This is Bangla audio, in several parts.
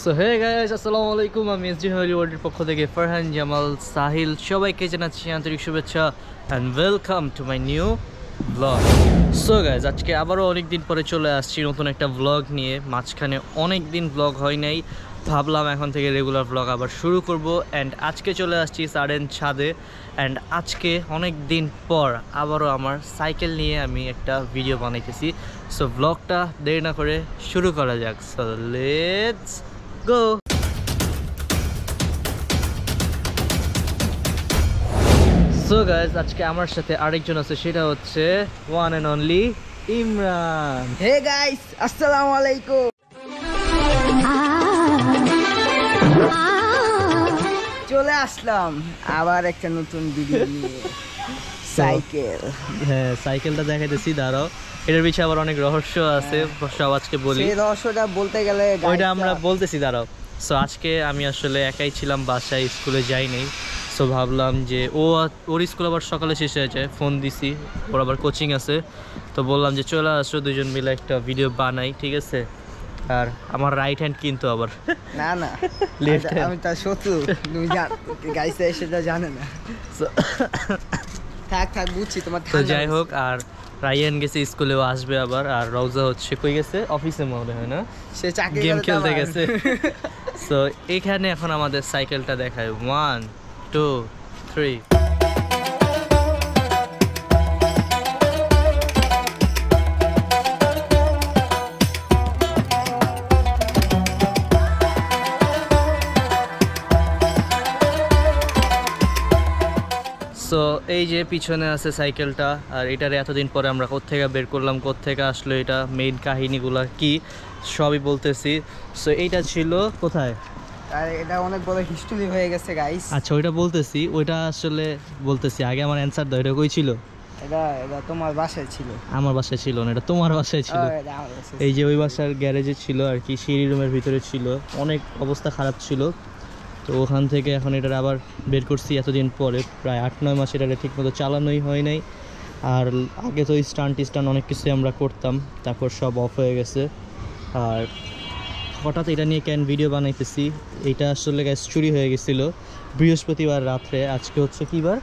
সো হে গাইস, আসসালামু আলাইকুম। আমি এসডি ফ্যামিলি ওয়ার্ল্ডের পক্ষ থেকে ফারহান, জামাল, সাহিল সবাইকে জানাচ্ছি আন্তরিক শুভেচ্ছা and welcome to my new blog. So guys, আজকে আবারও অনেক দিন পরে চলে আসছি নতুন একটা ব্লগ নিয়ে। মাঝখানে অনেক দিন ব্লগ হয় নাই, ভাবলাম এখন থেকে রেগুলার ব্লগ আবার শুরু করব। অ্যান্ড আজকে চলে আসছি সাডেন ছাদে। অ্যান্ড আজকে অনেক দিন পর আবারও আমার সাইকেল নিয়ে আমি একটা ভিডিও বানাইতেছি। সো ব্লগটা দেরি না করে শুরু করা যাক। So let's go. So guys, আজকে আমার সাথে আরেকজন আছে, সেটা হচ্ছে one and only Imran. Hey guys, আসসালামু আলাইকুম। চলে আসলাম আবার একটা নতুন ভিডিও নিয়ে। সাইকেল, হ্যাঁ, সাইকেলটা দেখাইতেছি, দাঁড়াও। এটার পিছনে আবার অনেক রহস্য আছে, সব আজকে বলি। সেই রহস্যটা বলতে গেলে ওইটা আমরা বলতেছি, দাঁড়াও। সো আজকে আমি আসলে একাই ছিলাম বাসায়, স্কুলে যাই নাই। সো ভাবলাম যে ওর স্কুল আবার সকালে শেষ হয়ে যায়, ফোন দিছি, ওর আবার কোচিং আছে। তো বললাম যে চলে আসো, দুজন মিলে একটা ভিডিও বানাই, ঠিক আছে? আর আমার রাইট হ্যান্ড কিন্তু আবার না না, আমি তার শত্রু, তুমি গাইস সেটা জানে না। থাক থাক, বুঝছি তোমার। তো যাই হোক, আর রায়ান গেছে স্কুলেও আসবে আবার। আর রওজা হচ্ছে কই গেছে? অফিসে মনে হয় না, সে চাকরি গেম খেলতে গেছে। সো এখানে এখন আমাদের সাইকেলটা দেখায়, 1 2 3। সো এই যে পিছনে আছে সাইকেলটা, আর এটার এতদিন পরে আমরা কোত্থেকে বের করলাম, কোত্থেকে আসলো, এটা মেইন কাহিনীগুলো কি সবই বলতেছি। সো এইটা ছিল কোথায়? আর এটা অনেক বড় হিস্টরি হয়ে গেছে গাইস। আচ্ছা, ওইটা বলতেছি, ওইটা আসলে বলতেছি। আগে আমার অ্যানসার দাও, এটা কই ছিল? এটা তোমার বাসায় ছিল। আমার বাসায় ছিল না, এটা তোমার বাসায় ছিল। এই যে ওই বাসার গ্যারেজে ছিল আর কি, সিঁড়ি রুমের ভিতরে ছিল, অনেক অবস্থা খারাপ ছিল। তো ওখান থেকে এখন এটার আবার বের করছি এতদিন পরে, প্রায় 8-9 মাস এটা ঠিকমতো চালানোই হয় নাই। আর আগে তো স্টান্ট অনেক কিছুই আমরা করতাম, তারপর সব অফ হয়ে গেছে। আর হঠাৎ এটা নিয়ে কেন ভিডিও বানাইতেছি, এটা আসলে গ্যাস চুরি হয়ে গেছিলো বৃহস্পতিবার রাত্রে। আজকে হচ্ছে কি বার?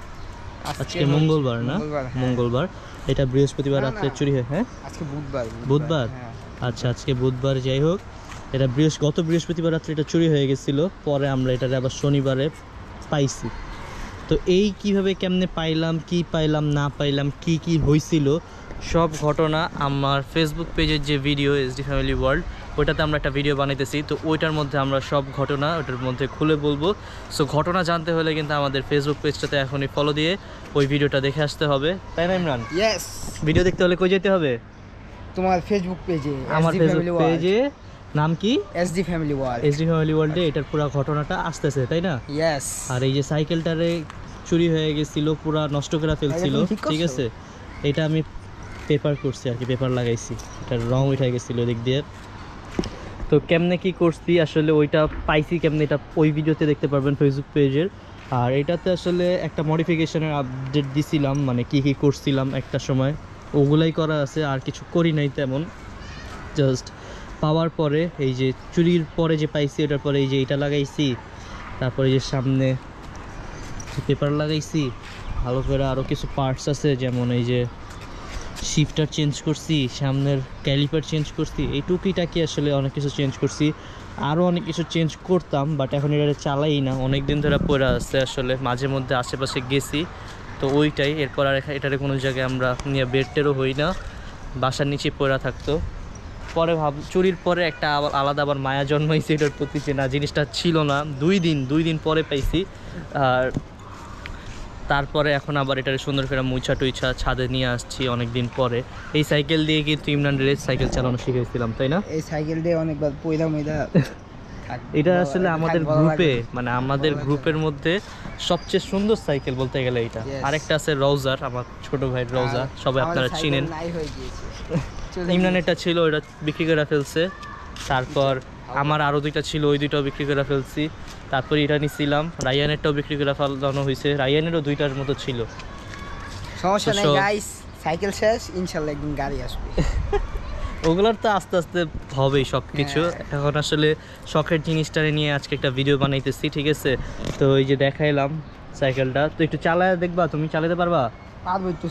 আজকে মঙ্গলবার না? মঙ্গলবার। এটা বৃহস্পতিবার রাত্রে চুরি হয়ে, হ্যাঁ আজকে বুধবার। বুধবার, আচ্ছা আজকে বুধবার। যাই হোক, এটা গত বৃহস্পতিবার রাত্রে এটা চুরি হয়ে গেছিলো। পরে আমরা এটা আবার শনিবারে পাইছি। তো এই কিভাবে কেমনে পাইলাম, কি পাইলাম না পাইলাম, কি কি হয়েছিল, সব ঘটনা আমার ফেসবুক পেজের যে ভিডিও এসডি ফ্যামিলি ওয়ার্ল্ড, ওইটাতে আমরা একটা ভিডিও বানাইতেছি। তো ওইটার মধ্যে আমরা সব ঘটনা ওইটার মধ্যে খুলে বলবো। সো ঘটনা জানতে হলে কিন্তু আমাদের ফেসবুক পেজটাতে এখনই ফলো দিয়ে ওই ভিডিওটা দেখে আসতে হবে, তাই না ইমরান? ইয়েস। ভিডিও দেখতে হলে কই যেতে হবে? তোমার ফেসবুক পেজে। আমার ফেসবুক পেজে নাম কি? SD family world. SD family ওয়ার্ল্ডে এটার পুরো ঘটনাটা আসতেছে, তাই না? ইয়েস। আর এই যে সাইকেলটারে চুরি হয়ে গেছিল, পুরা নষ্ট করে ফেলছিল, ঠিক আছে? এটা আমি পেপার করছি আর কি, পেপার লাগাইছি, এটার রং উঠে গেছিলো দিক দিয়ে। তো কেমনে কি করছি আসলে, ওইটা পাইছি কেমনে, এটা ওই ভিডিওতে দেখতে পারবেন ফেসবুক পেজের। আর এটাতে আসলে একটা মডিফিকেশনের আপডেট দিছিলাম, মানে কি কি করছিলাম একটা সময়, ওগুলাই করা আছে, আর কিছু করি নাই তেমন। জাস্ট পাওয়ার পরে, এই যে চুরির পরে যে পাইছি, ওটার পরে এই যে এটা লাগাইছি, তারপরে যে সামনে পেপার লাগাইছি ভালো করে। আরও কিছু পার্টস আছে, যেমন এই যে শিফটার চেঞ্জ করছি, সামনের ক্যালিপার চেঞ্জ করছি, এই টুকিটাকি আসলে অনেক কিছু চেঞ্জ করছি। আরও অনেক কিছু চেঞ্জ করতাম, বাট এখন এটা চালাই না, অনেক দিন ধরে পড়ে আছে। আসলে মাঝে মধ্যে আশেপাশে গেছি, তো ওইটাই। এরপর আর এটারে কোনো জায়গায় আমরা নিয়ে বেডটেরও হই না, বাসার নিচে পড়া থাকতো। পরে চুরির পরে একটা আলাদা আবার মায়া জন্মাইছে এটার প্রতি, যে না জিনিসটা ছিল না। 2 দিন পরে পাইছি। আর তারপরে এখন আবার এটার সুন্দর করে মুছা টুইছা ছাদে নিয়ে আসছি অনেক দিন পরে। এই সাইকেল দিয়ে কিন্তু ইমরান রেস সাইকেল চালানো শিখেছিলাম, তাই না? এই সাইকেল দিয়ে অনেকবার পয়দা এটা আসলে আমাদের গ্রুপে, মানে আমাদের গ্রুপের মধ্যে সবচেয়ে সুন্দর সাইকেল বলতে গেলে এটা। আরেকটা আছে রওজার, আমার ছোট ভাই রওজা, সবাই আপনারা চিনেন। ইমরানেরটা ছিল, ওটা বিক্রি করে ফেলছে। তারপর আমার আরও 2টা ছিল, ওই 2টাও বিক্রি করে ফেলছি। তারপর এটা নিছিলাম, রায়ানেরটাও বিক্রি করে ফেলানো হয়েছে, রায়ানেরও 2টার মতো ছিল। সমস্যা নেই গাইস, সাইকেল শেষ, ইনশাআল্লাহ একদিন গাড়ি আসবে। ওগুলোর তো আস্তে আস্তে হবেই সব কিছু। এখন আসলে শখের জিনিসটা নিয়ে আজকে একটা ভিডিও বানাইতেছি, ঠিক আছে? তো এই যে দেখাইলাম সাইকেলটা, তো একটু চালায় দেখবা, তুমি চালাতে পারবা? পারবো, একটু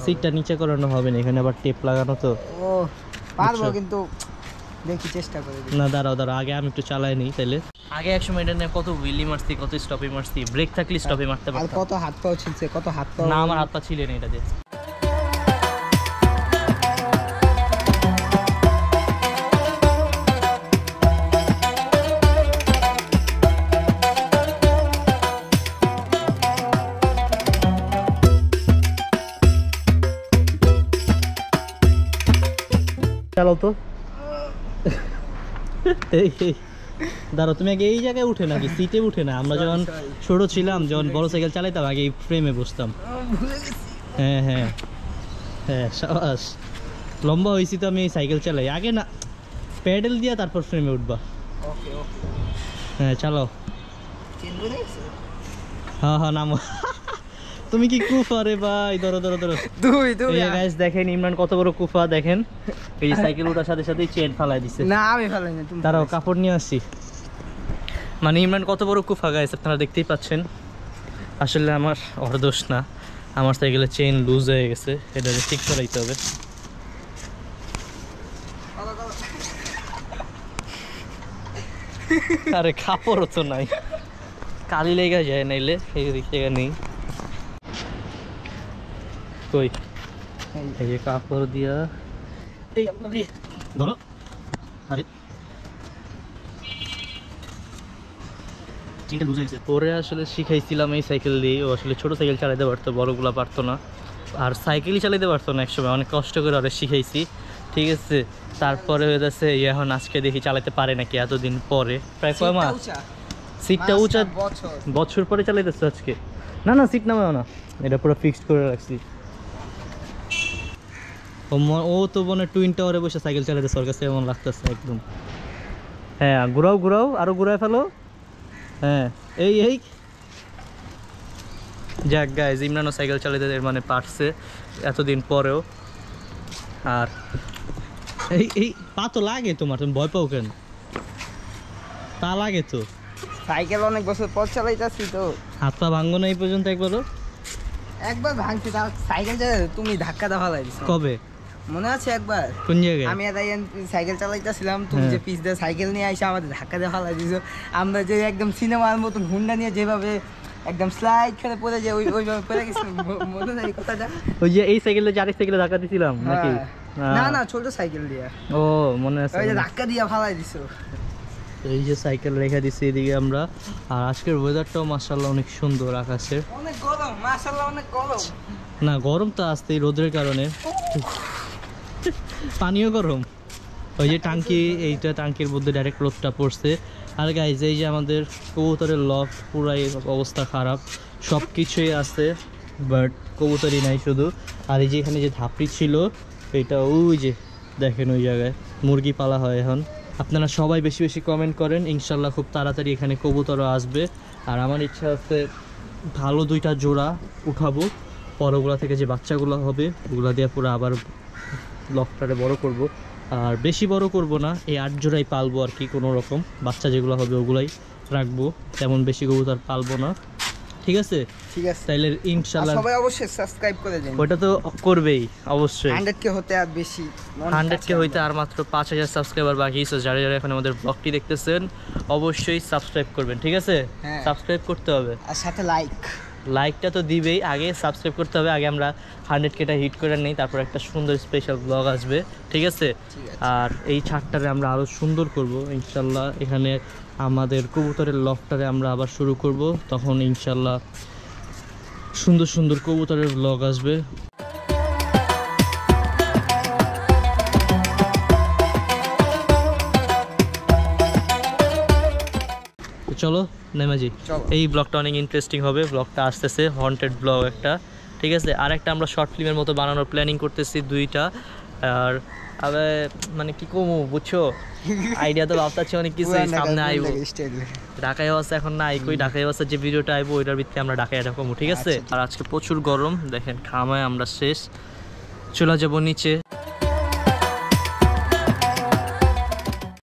সিটটা নিচে করানো হবে না, এখানে আবার টেপ লাগানো তো। ও পারবো, কিন্তু দেখি চেষ্টা করে। না দাঁড়াও আগে আমি একটু চালাই নিই তাহলে। আগে এক সময় এটা নিয়ে কত হুইলি মারছি, কত স্টপে মারছি, ব্রেক থাকলে স্টপে মারতে আর পারতাম। কত হাত পাও ছিলছে, কত হাত পা। না আমার হাত পা ছিলে না এটা দিয়ে। চালাও তো। দাঁড়াও, তুমি আগে এই জায়গায় উঠে নাকি সিটে উঠে না? আমরা যখন ছোট ছিলাম, যখন বড় সাইকেল চালাইতাম, আগে এই ফ্রেমে বসতাম। হ্যাঁ হ্যাঁ হ্যাঁ, সাবাস। লম্বা হয়েছি তো আমি এই সাইকেল চালাই। আগে না প্যাডেল দিয়া তারপর ফ্রেমে উঠবা। হ্যাঁ চালাও। হ্যাঁ হ্যাঁ নামো। তুমি কি কুফা রে ভাই? ধরো ধরো ধরো। গাইস দেখেন ইমরান কত বড় কুফা, দেখেন এই যে সাইকেল ওঠার সাথে সাথে চেন ফালাই দিছে। না আমি ফালাই না, তুমি দাঁড়াও কাপড় নিয়ে আসি। মানে ইমরান কত বড় কুফা গাইস, আপনারা দেখতেই পাচ্ছেন। আসলে আমার দোষ না, আমার সাইকেলের চেন লুজ হয়ে গেছে, এটা ঠিক করাইতে হবে। আরে কাপড়ও তো নাই, কালি লেগে যায় নাইলে, এই দিক থেকে নেই। কই এই যে কাপড় দিয়া ধরো। আরে পরে আসলে শিখাইছিলাম এই সাইকেল দিয়ে। ও আসলে ছোট সাইকেল চালাতে পারতো, বড়গুলা পারতো না। আর সাইকেলই চালাতে পারতো না একসময়, অনেক কষ্ট করে ওরা শিখাইছি, ঠিক আছে? তারপরে হয়ে যাচ্ছে এখন আজকে দেখি চালাতে পারে নাকি এতদিন পরে। প্রায় কয় মাস? সিটটা উঁচা বছর পরে চালাইতেছে আজকে। না না সিট নামাও না, এটা পুরো ফিক্সড করে রাখছি। ও তো মনে টুইন টাওয়ারে বসে সাইকেল চালাতেছে, ওর কাছে এমন লাগতেছে একদম। হ্যাঁ ঘুরাও ঘুরাও, আরো ঘুরায় ফেলো। হ্যাঁ এই এই যাক গাইজ, ইমরানও সাইকেল চালাতে মানে পারছে এতদিন পরেও। আর এই এই পা তো লাগে তোমার, তুমি ভয় পাও কেন? পা লাগে তো, সাইকেল অনেক বছর পর চালাইতাছি তো। হাত পা ভাঙবো না এই পর্যন্ত একবারও? একবার ভাঙছি, তাও সাইকেল তুমি ধাক্কা দেওয়া লাগছে। কবে মনে আছে একবার? কোন জায়গায়? আমি সাইকেল চালাইতেছিলাম, তুমি যে পিছ দিয়ে সাইকেল নিয়ে আইসা আমাদের ধাক্কা দেওয়া লাগছে। আমরা যে একদম সিনেমার মতন হুন্ডা নিয়ে যেভাবে একদম স্লাইড করে পড়ে যায়, ওইভাবে পড়ে গেছিল। মনে নাই কথাটা? ওই যে এই সাইকেলে যে আরেক সাইকেলে ধাক্কা দিছিলাম নাকি? না না ছোট সাইকেল দিয়ে। ও মনে আছে, ওই যে ধাক্কা দিয়ে ফালাই দিছো। এই যে সাইকেল রেখে দিছি এদিকে আমরা। আর আজকের ওয়েদারটাও মাশাআল্লাহ অনেক সুন্দর, আকাশের অনেক গরম, মাশাআল্লাহ অনেক গরম। না গরম তো আসতেই রোদের কারণে, পানিও গরম। ওই যে টাঙ্কি, এইটা টাঙ্কির মধ্যে ডাইরেক্ট রোদটা পড়ছে। আর গাইজ এই যে আমাদের কবুতরের লফট পুরাই অবস্থা খারাপ, সব কিছুই আছে বাট কবুতরই নাই শুধু। আর এই যে এখানে যে ধাপড়ি ছিল, এটা ওই যে দেখেন ওই জায়গায় মুরগি পালা হয় এখন। আপনারা সবাই বেশি বেশি কমেন্ট করেন, ইনশাল্লাহ খুব তাড়াতাড়ি এখানে কবুতরও আসবে। আর আমার ইচ্ছা আছে ভালো 2টা জোড়া উঠাবো, পরগুলা থেকে যে বাচ্চাগুলো হবে ওগুলা দিয়ে পুরো আবার লফটারে বড় করব। আর বেশি বড় করব না, এই 8 জোড়াই পালবো আর কি, কোনো রকম বাচ্চা যেগুলো হবে ওগুলাই রাখবো, তেমন বেশি কবুতর পালবো না, ঠিক আছে? ঠিক আছে, তাইলে ইনশাআল্লাহ সবাই অবশ্যই সাবস্ক্রাইব করে দিন। ওটা তো করবেই অবশ্যই। 100k হতে আর বেশি, 100k হইতে আর মাত্র 5000 সাবস্ক্রাইবার বাকি আছে। যারা যারা এখন আমাদের ব্লগটি দেখতেছেন অবশ্যই সাবস্ক্রাইব করবেন, ঠিক আছে? সাবস্ক্রাইব করতে হবে, আর সাথে লাইকটা তো দিবেই, আগে সাবস্ক্রাইব করতে হবে। আগে আমরা 100kটা হিট করে নেই, তারপর একটা সুন্দর স্পেশাল ব্লগ আসবে, ঠিক আছে? আর এই ছাদটারে আমরা আরও সুন্দর করব ইনশাল্লাহ। এখানে আমাদের কবুতরের লফটারে আমরা আবার শুরু করব, তখন ইনশাল্লাহ সুন্দর সুন্দর কবুতরের ব্লগ আসবে। চলো নেমাজি, এই ব্লগটা অনেক ইন্টারেস্টিং হবে। ব্লগটা আসতেছে হন্টেড ব্লগ একটা, ঠিক আছে? আর একটা আমরা শর্ট ফিল্মের মতো বানানোর প্ল্যানিং করতেছি 2টা। আর আবার মানে কি কমু বুঝছো, আইডিয়া তো ভাবতাছি অনেক কিছু সামনে আইব। ঢাকায় অবস্থা এখন না, কই ঢাকায় অবস্থা যে ভিডিওটা আইবো ওইটার ভিত্তিতে আমরা ঢাকায় এটা কমু, ঠিক আছে? আর আজকে প্রচুর গরম, দেখেন খামায় আমরা শেষ, চলে যাবো নিচে।